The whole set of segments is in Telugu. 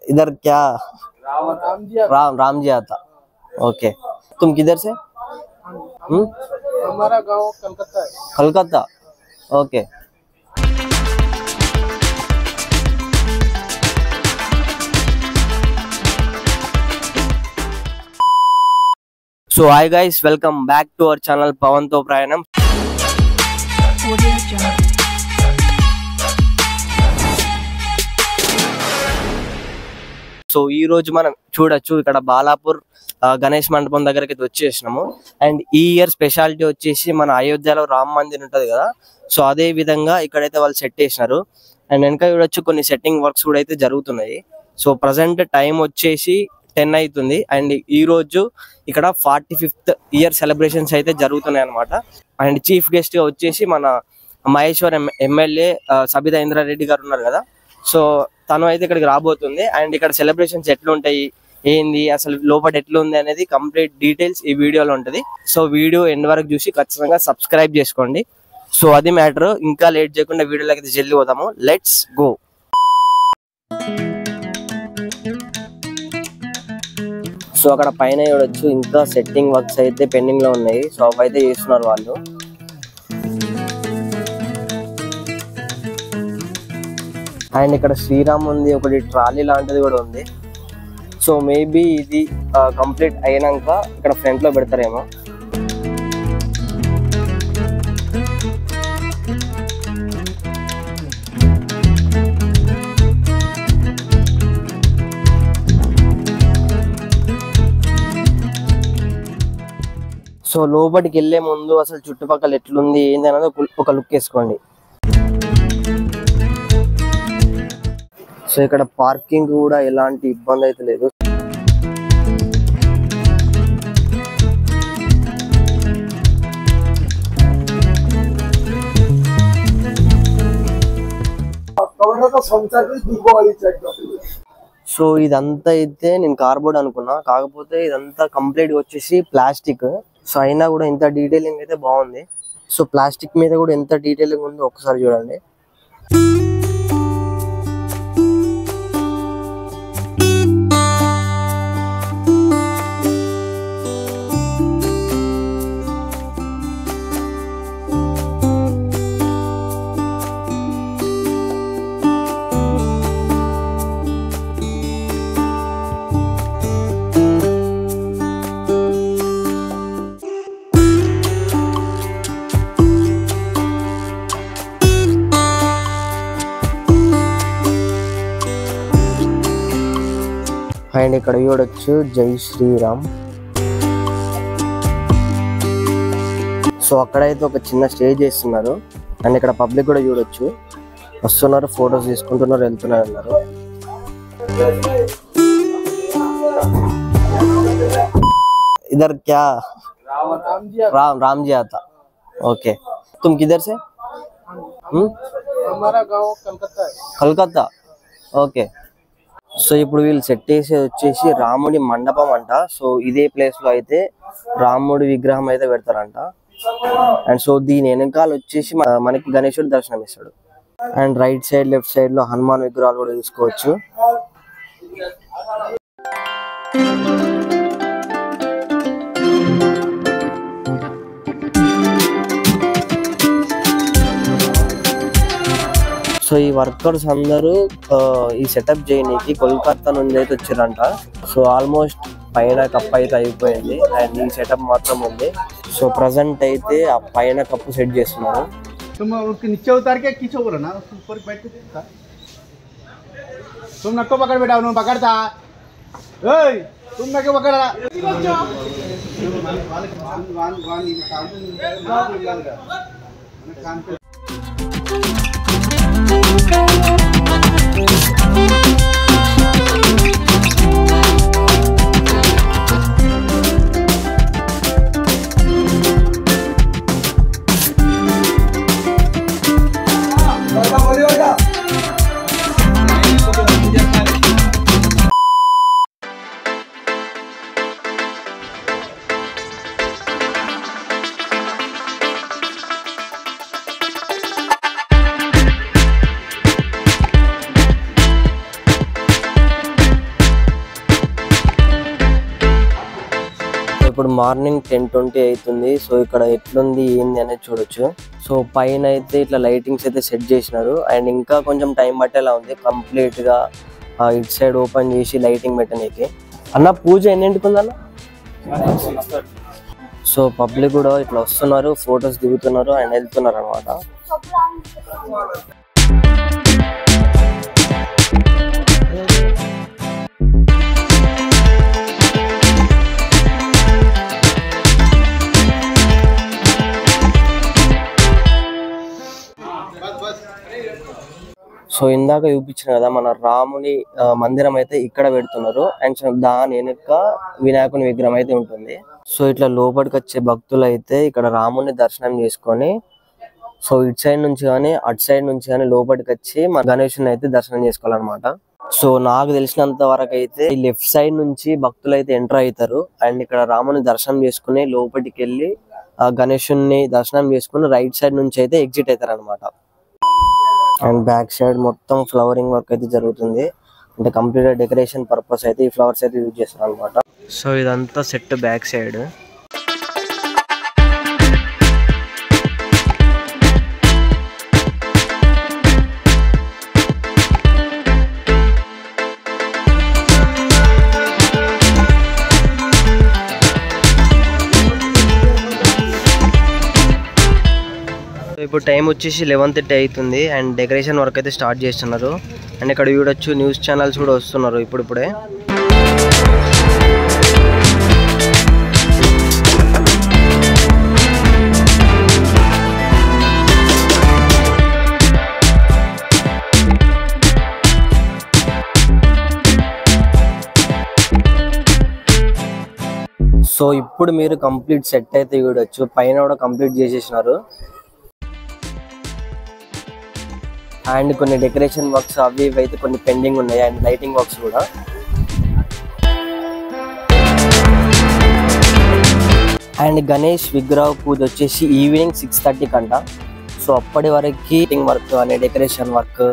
इधर क्या राम जी आता। ओके, तुम किधर से? हमारा गांव कलकत्ता है। Calcutta, okay. So hi guys, welcome back to our channel Pavan to Prayanam. So ఈ రోజు మనం చూడొచ్చు ఇక్కడ బాలాపూర్ గణేష్ మండపం దగ్గరికి వచ్చేసినాము. అండ్ ఈ ఇయర్ స్పెషాలిటీ వచ్చేసి మన అయోధ్యలో రామ్ మందిర్ ఉంటది కదా, సో అదే విధంగా ఇక్కడైతే వాళ్ళు సెట్ చేసినారు. అండ్ వెనక చూడొచ్చు కొన్ని సెట్టింగ్ వర్క్స్ కూడా అయితే జరుగుతున్నాయి. సో ప్రజెంట్ టైం వచ్చేసి 10 అవుతుంది. అండ్ ఈ రోజు ఇక్కడ 45th ఇయర్ సెలబ్రేషన్స్ అయితే జరుగుతున్నాయి అనమాట. అండ్ చీఫ్ గెస్ట్ గా వచ్చేసి మన మహేశ్వర్ ఎమ్మెల్యే సబితా ఇంద్రారెడ్డి గారు ఉన్నారు కదా, సో తను అయితే ఇక్కడికి రాబోతుంది. అండ్ ఇక్కడ సెలబ్రేషన్స్ ఎట్లుంటాయి, ఏంది అసలు లోపల ఎట్లుంది అనేది కంప్లీట్ డీటెయిల్స్ ఈ వీడియోలో ఉంటుంది. సో వీడియో ఎండ్ వరకు చూసి ఖచ్చితంగా సబ్స్క్రైబ్ చేసుకోండి. సో అది మ్యాటర్. ఇంకా లేట్ చేయకుండా వీడియోలోకి అయితే జల్లి పోదాము. Let's go. సో అక్కడ పైన చూడొచ్చు ఇంకా సెట్టింగ్ వర్క్స్ అయితే పెండింగ్ లో ఉన్నాయి. సో అవి అయితే చేస్తున్నారు వాళ్ళు. అండ్ ఇక్కడ శ్రీరామ్ ఉంది, ఒకటి ట్రాలీ లాంటిది కూడా ఉంది. సో మేబీ ఇది కంప్లీట్ అయినాక ఇక్కడ ఫ్రంట్ లో పెడతారేమో. సో లోపలికి వెళ్ళే ముందు అసలు చుట్టుపక్కల ఎట్లుంది ఏంది అనేది ఒక లుక్ వేసుకోండి. సో ఇక్కడ పార్కింగ్ కూడా ఎలాంటి ఇబ్బంది అయితే లేదు. సో ఇదంతా అయితే నేను కార్బోర్డ్ అనుకున్నా, కాకపోతే ఇదంతా కంప్లీట్ గా వచ్చేసి ప్లాస్టిక్. సో అయినా కూడా ఎంత డీటెయిలింగ్ అయితే బాగుంది. సో ప్లాస్టిక్ మీద కూడా ఎంత డీటెయిలింగ్ ఉందో ఒకసారి చూడండి. అండ్ ఇక్కడ చూడొచ్చు జై శ్రీరామ్. సో అక్కడైతే ఒక చిన్న స్టేజ్ చేస్తున్నారు. అండ్ ఇక్కడ పబ్లిక్ కూడా చూడొచ్చు, వస్తున్నారు, ఫొటోస్ తీసుకుంటున్నారు, వెళ్తున్నారు అన్నారు. इधर क्या राम जी आता। ओके, तुम किधर से? हमारा गांव कलकत्ता है। कलकत्ता, ఓకే. సో ఇప్పుడు వీళ్ళు సెట్ చేసి వచ్చేసి రాముడి మండపం అంట. సో ఇదే ప్లేస్ లో అయితే రాముడి విగ్రహం అయితే పెడతారంట. అండ్ సో దీని వెనకాల వచ్చేసి మనకి గణేశుడు దర్శనం ఇస్తాడు. And right side left side లో హనుమాన్ విగ్రహాలు కూడా చూసుకోవచ్చు. సో ఈ వర్కర్స్ అందరూ ఈ సెటప్ చేయడానికి కోల్కతా నుంచి అయితే వచ్చారంట. సో ఆల్మోస్ట్ పైన కప్ అయితే అయిపోయింది అండ్ ఈ సెటప్ మాత్రం ఉంది. సో ప్రజెంట్ అయితే ఆ పైన కప్పు సెట్ చేస్తున్నారు. नीचे उतार के खींचो बोलो ना, ऊपर बैठ के तुम नको पकड़ बेटा, उन्होंने पकड़ता तुम ना क्यों पकड़ रहा? ఇప్పుడు మార్నింగ్ 10:20 అవుతుంది. సో ఇక్కడ ఎట్లుంది ఏంది అనేది చూడొచ్చు. సో పైన అయితే ఇట్లా లైటింగ్స్ అయితే సెట్ చేసినారు. అండ్ ఇంకా కొంచెం టైం పట్టేలా ఉంది కంప్లీట్ గా ఇటు సైడ్ ఓపెన్ చేసి లైటింగ్ పెట్టడానికి. అన్న పూజ ఎన్నింటికి ఉందన్న? సో పబ్లిక్ కూడా ఇట్లా వస్తున్నారు, ఫొటోస్ దిగుతున్నారు అండ్ వెళ్తున్నారు అనమాట. సో ఇందాక చూపించిన కదా మన రాముని మందిరం అయితే ఇక్కడ పెడుతున్నారు. అండ్ దాని వెనుక వినాయకుని విగ్రహం అయితే ఉంటుంది. సో ఇట్లా లోపలికి వచ్చే భక్తులు అయితే ఇక్కడ రాముని దర్శనం చేసుకొని సో ఇటు సైడ్ నుంచి కానీ అటు సైడ్ నుంచి కానీ లోపలికి వచ్చి మన గణేషుని అయితే దర్శనం చేసుకోవాలన్నమాట. సో నాకు తెలిసినంత వరకు అయితే ఈ లెఫ్ట్ సైడ్ నుంచి భక్తులు అయితే ఎంటర్ అవుతారు. అండ్ ఇక్కడ రాముని దర్శనం చేసుకుని లోపలికి వెళ్ళి గణేషుని దర్శనం చేసుకుని రైట్ సైడ్ నుంచి అయితే ఎగ్జిట్ అవుతారు అనమాట. అండ్ బ్యాక్ సైడ్ మొత్తం ఫ్లవరింగ్ వర్క్ అయితే జరుగుతుంది. అంటే కంప్లీట్ డెకరేషన్ పర్పస్ అయితే ఈ ఫ్లవర్స్ అయితే యూజ్ చేస్తారు అనమాట. సో ఇదంతా సెట్ బ్యాక్ సైడ్. ఇప్పుడు టైం వచ్చేసి 11:30 అవుతుంది. అండ్ డెకరేషన్ వర్క్ అయితే స్టార్ట్ చేస్తున్నారు. అండ్ ఇక్కడ చూడొచ్చు న్యూస్ ఛానల్స్ కూడా వస్తున్నారు ఇప్పుడిప్పుడే. సో ఇప్పుడు మీరు కంప్లీట్ సెట్ అయితే చూడొచ్చు. పైన కూడా కంప్లీట్ చేసేసినారు. అండ్ కొన్ని డెకరేషన్ వర్క్స్ అవి ఇవి అయితే కొన్ని పెండింగ్ ఉన్నాయి. అండ్ లైటింగ్ వర్క్స్ కూడా. అండ్ గణేష్ విగ్రహ పూజ వచ్చేసి ఈవినింగ్ 6:30 కంట. సో అప్పటి వరకు వర్క్ అనే డెకరేషన్ వర్క్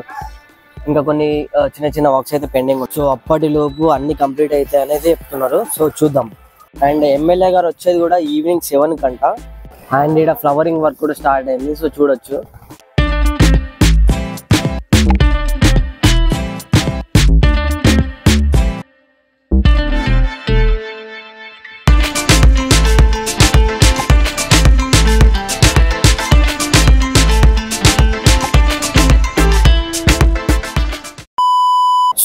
ఇంకా కొన్ని చిన్న చిన్న వర్క్స్ అయితే పెండింగ్. సో అప్పటిలోపు అన్ని కంప్లీట్ అయితే అనేది చెప్తున్నారు. సో చూద్దాం. అండ్ ఎమ్మెల్యే గారు వచ్చేది కూడా ఈవినింగ్ 7 కంట. అండ్ ఇక్కడ ఫ్లవరింగ్ వర్క్ కూడా స్టార్ట్ అయింది. సో చూడొచ్చు.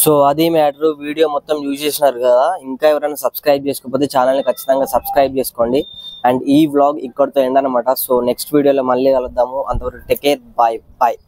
సో అది మ్యాటర్. వీడియో మొత్తం యూజ్ చేసినారు కదా. ఇంకా ఎవరైనా సబ్స్క్రైబ్ చేసుకోకపోతే ఛానల్ని ఖచ్చితంగా సబ్స్క్రైబ్ చేసుకోండి. అండ్ ఈ వ్లాగ్ ఇక్కడితో ఎండ్ అనమాట. సో నెక్స్ట్ వీడియోలో మళ్ళీ కలుద్దాము. అంతవరకు టేక్ కేర్. Bye bye.